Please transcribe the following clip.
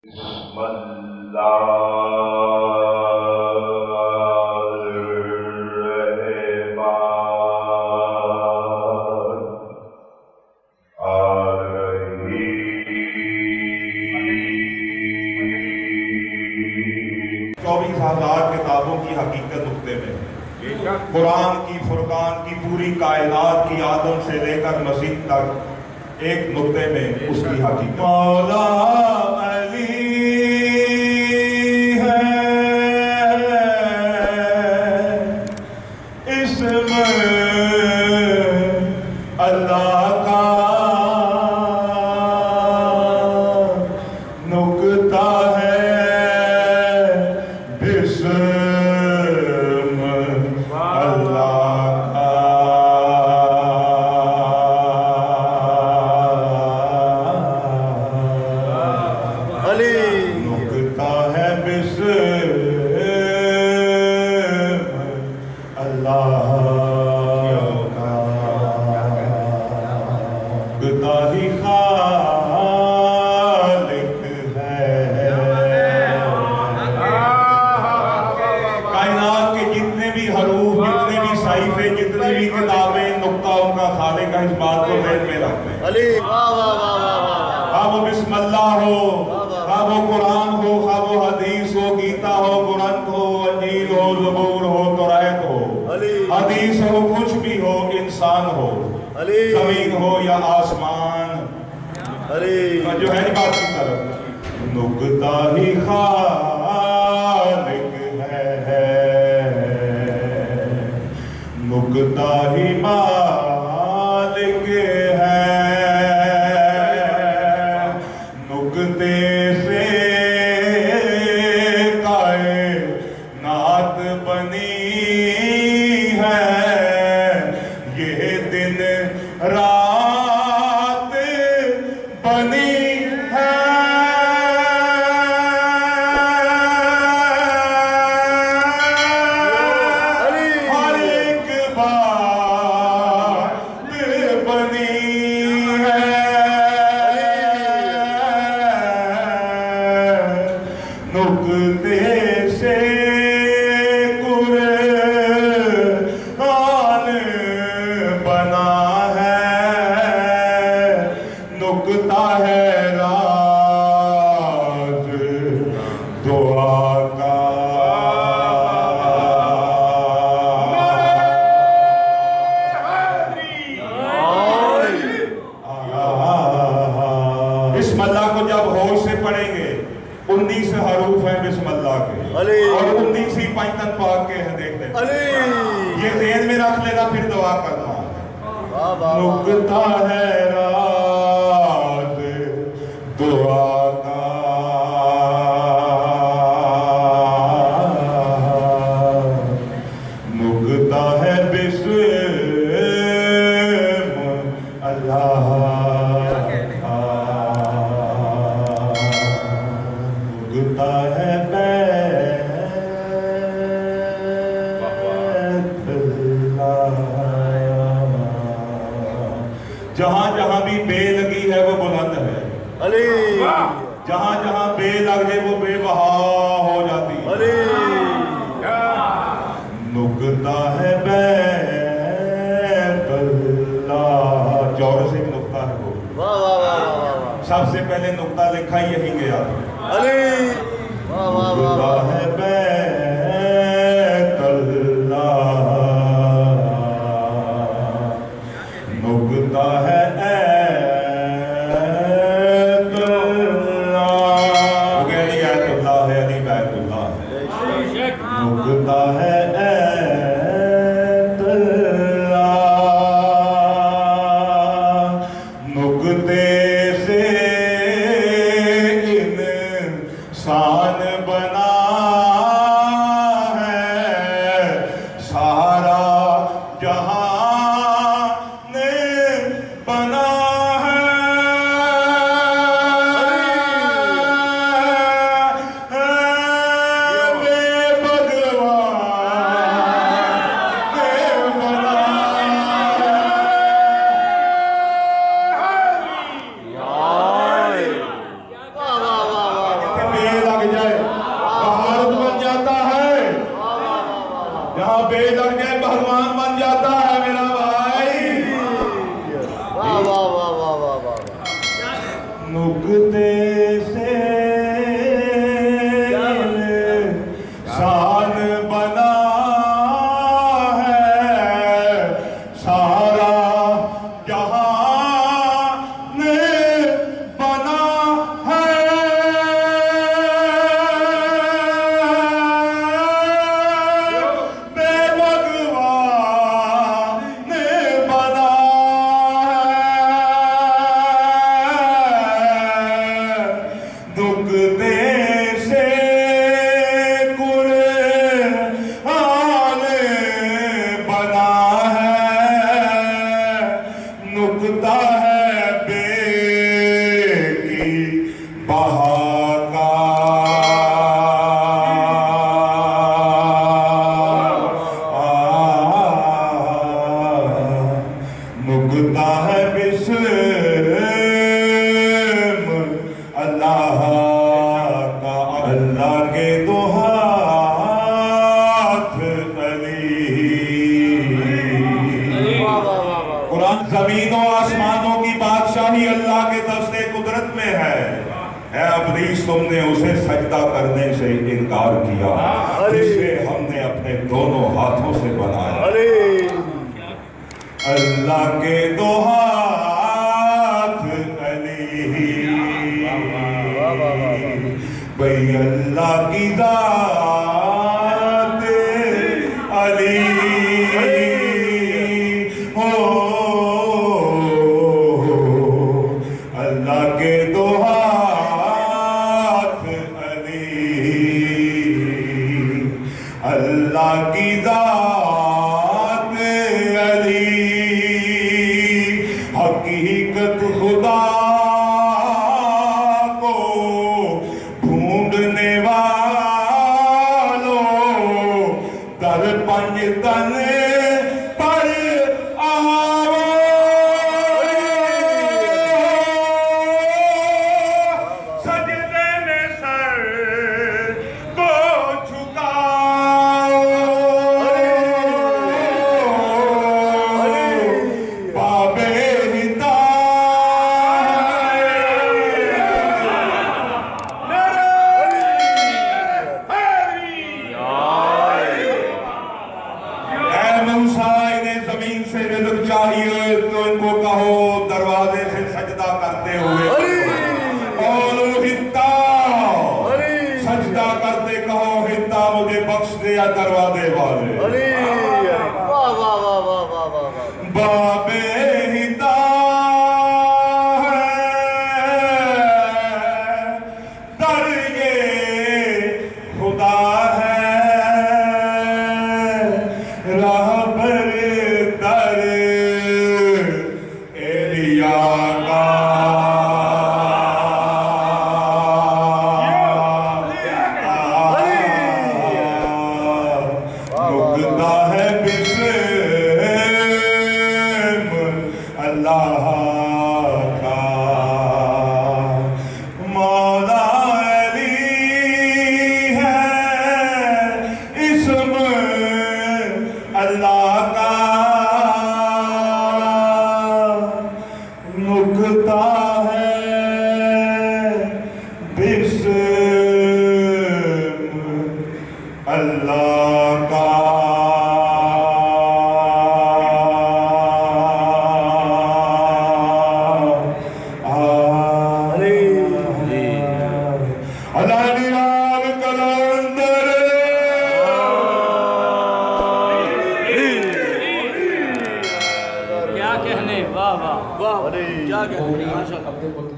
بسم الله الرحمن الرحيم 24,000 کتابوں کی حقیقت نقطے میں قرآن کی فرقان کی پوری کائنات کی آدم سے لے کر مسیح تک ایک نقطے میں اس کی حقیقت مولا علی ہے اسم اللہ کا نقطہ ہے بسم اللہ کا نقطہ ہے بسم اللہ کا نقطہ ہی خالق ہے کائنات کے جتنے بھی حروف جتنے بھی صحیفے جتنے بھی کتابیں نقطہ ان کا خالق ہے اس بات کو ذہن میں رکھتے ہیں خواہ وہ بسم اللہ ہو خواہ وہ قرآن ہو خواہ وہ حدیث ہو گیتا ہو قرآن ہو انجیل ہو زبور ہو تورات ہو حدیث ہو کچھ بھی ہو انسان ہو زمین ہو یا آسمان جو ہے بات کی طرف نقطہ ہی خالق ہے نقطہ ہی مالک ہے نقطے سے کائنات بنی ہے یہ دن رات بنی ہے ہر ایک بات بنی ہے نقطے سے قرآن بنا ہے نقطہ ہے راز دعا کا بسم اللہ کو جب ہوش سے پڑھیں گے 19 حروف ہیں بسم اللہ کے اور 19 ہی پنجتن پاک کے ہیں دیکھ لیں یہ ذہن میں رکھ لینا پھر دعا کرنا نقطہ ہے راز دعا کا نقطہ ہے بسم اللہ نقطہ ہے بیت اللہ جہاں جہاں بھی بے لگی ہے وہ بلند ہے جہاں جہاں بے لگ جائے وہ بے بہا ہو جاتی ہے نقطہ ہے بیت اللہ جوڑ سے بھی نقطہ ہے وہ سب سے پہلے نقطہ لکھا یہی گیا نقطہ ہے بیت اللہ نقطہ ہے ایت اللہ غیری ایت اللہ ہے علی بیت اللہ ہے نقطہ ہے ایت اللہ نقطے سے انسان بنا ہے سارا جہان بنا ہے بے بھگوان بنا ہے نکتے سے شان بنا ہے سارا جہان بنا ہے بے بھگوان بنا ہے دکھتے سے نکتا ہے بے کی بہا کا نکتا ہے بسم اللہ کا اللہ کے دو ہاتھ علی قرآن زمین و آسمانوں کی بادشاہی اللہ کے دست قدرت میں ہے اے ابلیس تم نے اسے سجدہ کرنے سے انکار کیا جسے ہم نے اپنے دونوں ہاتھوں سے بنایا اللہ کے دو ہاتھ علی بھئی اللہ کی ذات علی اللہ کے دو ہاتھ علی اللہ کی ذات علی حقیقت خدا کو ڈھونڈنے والوں در پنج تن پر زمین سے رزق چاہیے تو ان کو کہو دروازے سے سجدہ کرتے ہوئے قولوا حطا سجدہ کرتے کہو حطا مجھے بخش دیا دروازے والے باب حطا در یہ خدا ہے راہ پر در ایلیا کا نکتا ہے بسم اللہ کا مولا علی ہے اسم اللہ کا نکتا ہے بسم اللہ کا کیا کہنے واہ واہ واہ کیا کہنے ماشاءاللہ